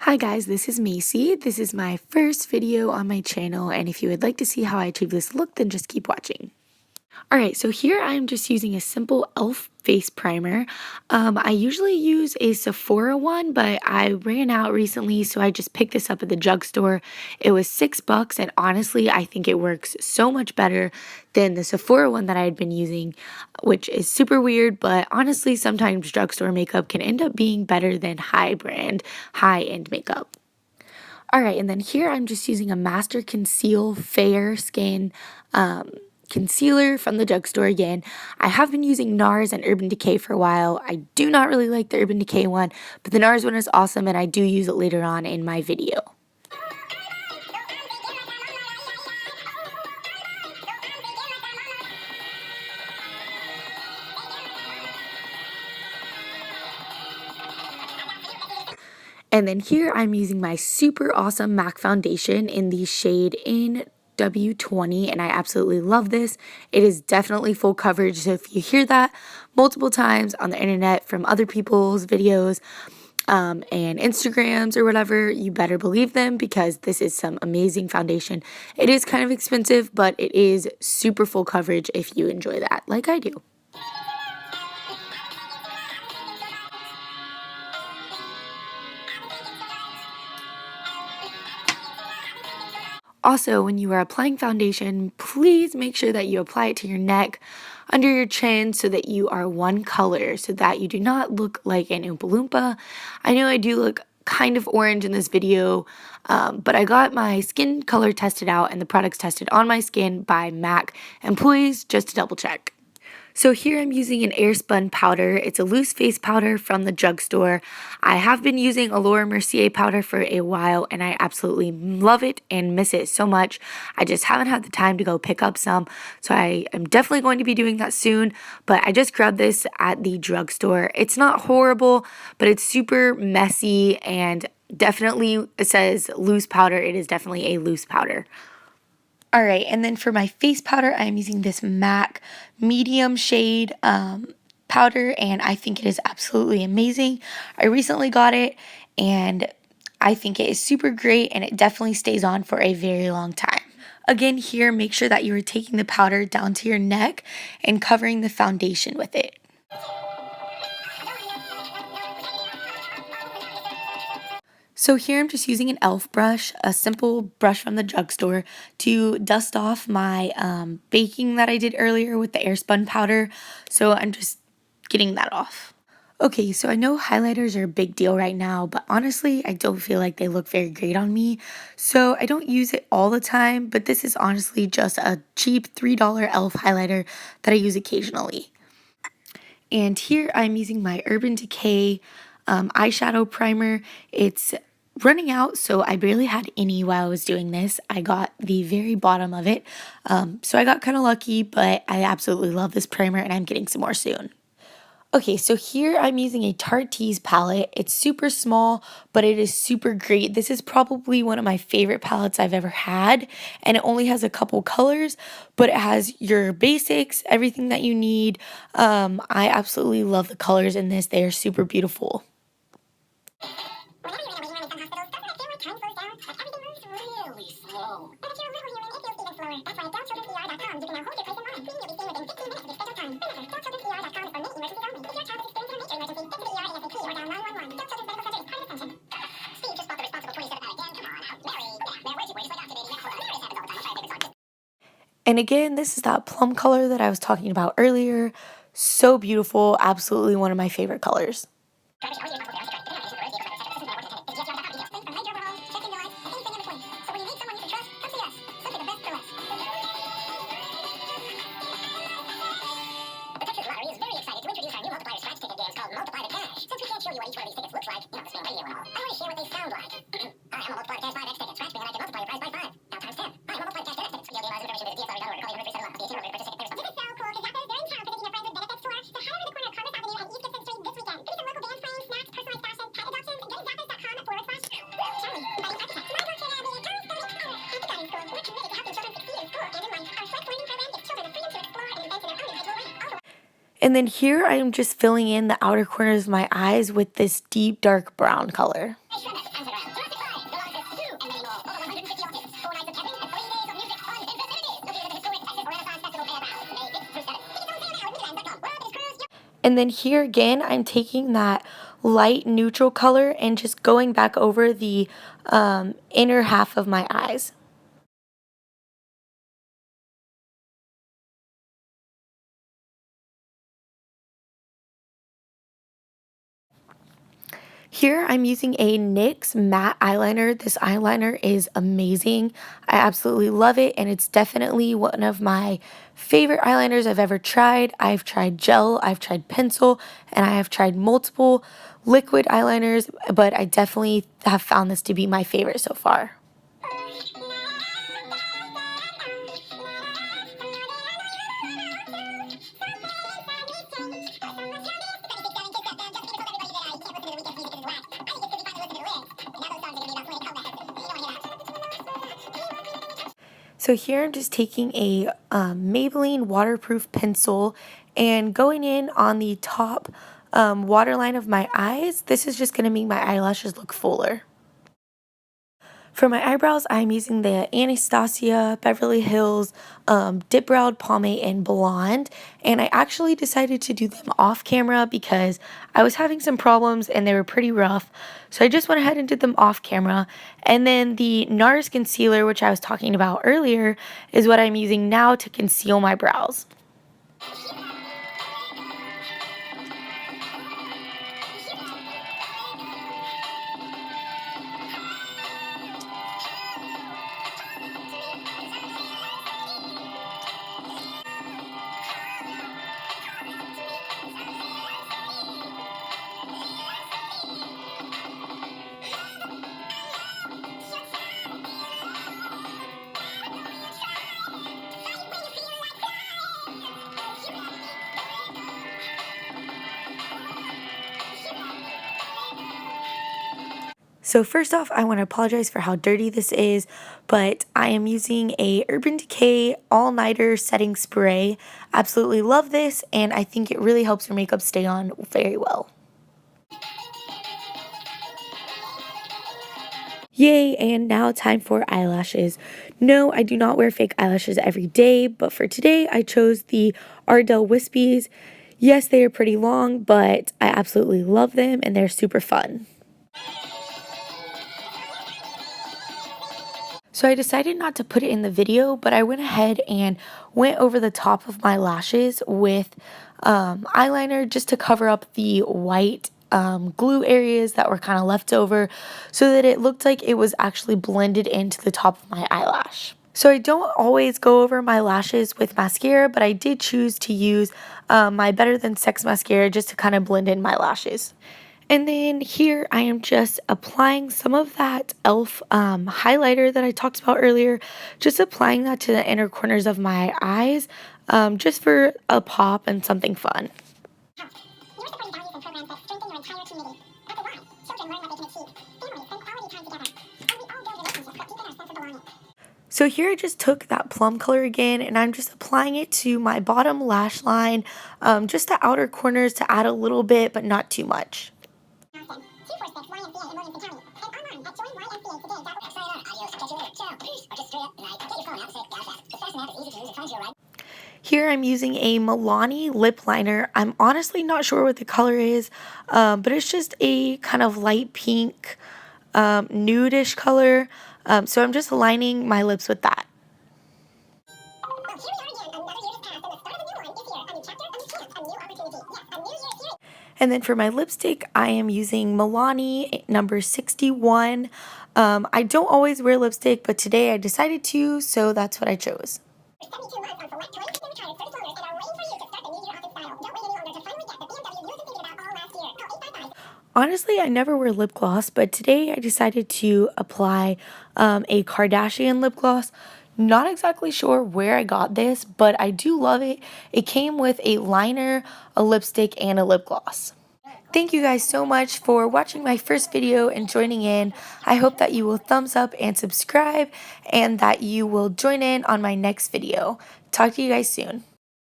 Hi guys, this is Macy. This is my first video on my channel, and if you would like to see how I achieve this look, then just keep watching. Alright, so here I'm just using a simple e.l.f. face primer. I usually use a Sephora one, but I ran out recently, so I just picked this up at the drugstore. It was $6, and honestly, I think it works so much better than the Sephora one that I had been using, which is super weird, but honestly, sometimes drugstore makeup can end up being better than high-end makeup. Alright, and then here I'm just using a Master Conceal Fair Skin concealer from the drugstore again. I have been using NARS and Urban Decay for a while. I do not really like the Urban Decay one, but the NARS one is awesome and I do use it later on in my video. And then here I'm using my super awesome MAC foundation in the shade in W20, and I absolutely love this. It is definitely full coverage, so if you hear that multiple times on the internet from other people's videos and Instagrams or whatever, you better believe them because this is some amazing foundation. It is kind of expensive, but it is super full coverage if you enjoy that like I do. Also, when you are applying foundation, please make sure that you apply it to your neck, under your chin, so that you are one color, so that you do not look like an Oompa Loompa. I know I do look kind of orange in this video, but I got my skin color tested out and the products tested on my skin by MAC employees just to double check. So here I'm using an Airspun powder. It's a loose face powder from the drugstore. I have been using a Laura Mercier powder for a while and I absolutely love it and miss it so much. I just haven't had the time to go pick up some, so I am definitely going to be doing that soon, but I just grabbed this at the drugstore. It's not horrible, but it's super messy and definitely it says loose powder. It is definitely a loose powder. Alright, and then for my face powder, I'm using this MAC medium shade powder, and I think it is absolutely amazing. I recently got it, and I think it is super great, and it definitely stays on for a very long time. Again, here, make sure that you are taking the powder down to your neck and covering the foundation with it. So here I'm just using an e.l.f. brush, a simple brush from the drugstore, to dust off my baking that I did earlier with the Airspun powder. So I'm just getting that off. Okay, so I know highlighters are a big deal right now, but honestly, I don't feel like they look very great on me. So I don't use it all the time, but this is honestly just a cheap $3 e.l.f. highlighter that I use occasionally. And here I'm using my Urban Decay eyeshadow primer. It's running out, so I barely had any while I was doing this. I got the very bottom of it, so I got kind of lucky, but I absolutely love this primer and I'm getting some more soon. Okay, so here I'm using a Tarte palette. It's super small, but it is super great. This is probably one of my favorite palettes I've ever had, and it only has a couple colors, but it has your basics, everything that you need. I absolutely love the colors in this. They are super beautiful. And again, this is that plum color that I was talking about earlier. So beautiful, absolutely one of my favorite colors. And then here I am just filling in the outer corners of my eyes with this deep dark brown color. And then here again, I'm taking that light neutral color and just going back over the inner half of my eyes. Here I'm using a NYX matte eyeliner. This eyeliner is amazing. I absolutely love it, and it's definitely one of my favorite eyeliners I've ever tried. I've tried gel, I've tried pencil, and I have tried multiple liquid eyeliners, but I definitely have found this to be my favorite so far. So here I'm just taking a Maybelline waterproof pencil and going in on the top waterline of my eyes. This is just going to make my eyelashes look fuller. For my eyebrows, I'm using the Anastasia Beverly Hills Dip Browed Pomade in Blonde. And I actually decided to do them off camera because I was having some problems and they were pretty rough. So I just went ahead and did them off camera. And then the NARS concealer, which I was talking about earlier, is what I'm using now to conceal my brows. So first off, I want to apologize for how dirty this is, but I am using a Urban Decay All-Nighter Setting Spray. Absolutely love this, and I think it really helps your makeup stay on very well. Yay, and now time for eyelashes. No, I do not wear fake eyelashes every day, but for today I chose the Ardell Wispies. Yes, they are pretty long, but I absolutely love them and they're super fun. So I decided not to put it in the video, but I went ahead and went over the top of my lashes with eyeliner just to cover up the white glue areas that were kind of left over so that it looked like it was actually blended into the top of my eyelash. So I don't always go over my lashes with mascara, but I did choose to use my Better Than Sex mascara just to kind of blend in my lashes. And then here I am just applying some of that e.l.f. Highlighter that I talked about earlier, just applying that to the inner corners of my eyes, just for a pop and something fun. So here I just took that plum color again and I'm just applying it to my bottom lash line, just the outer corners to add a little bit, but not too much. Here I'm using a Milani lip liner. I'm honestly not sure what the color is, but it's just a kind of light pink, nude-ish color. So I'm just lining my lips with that. And then for my lipstick, I am using Milani number 61. I don't always wear lipstick, but today I decided to, so that's what I chose. Honestly, I never wear lip gloss, but today I decided to apply a Kardashian lip gloss. Not exactly sure where I got this, but I do love it. It came with a liner, a lipstick, and a lip gloss. Thank you guys so much for watching my first video and joining in. I hope that you will thumbs up and subscribe and that you will join in on my next video. Talk to you guys soon.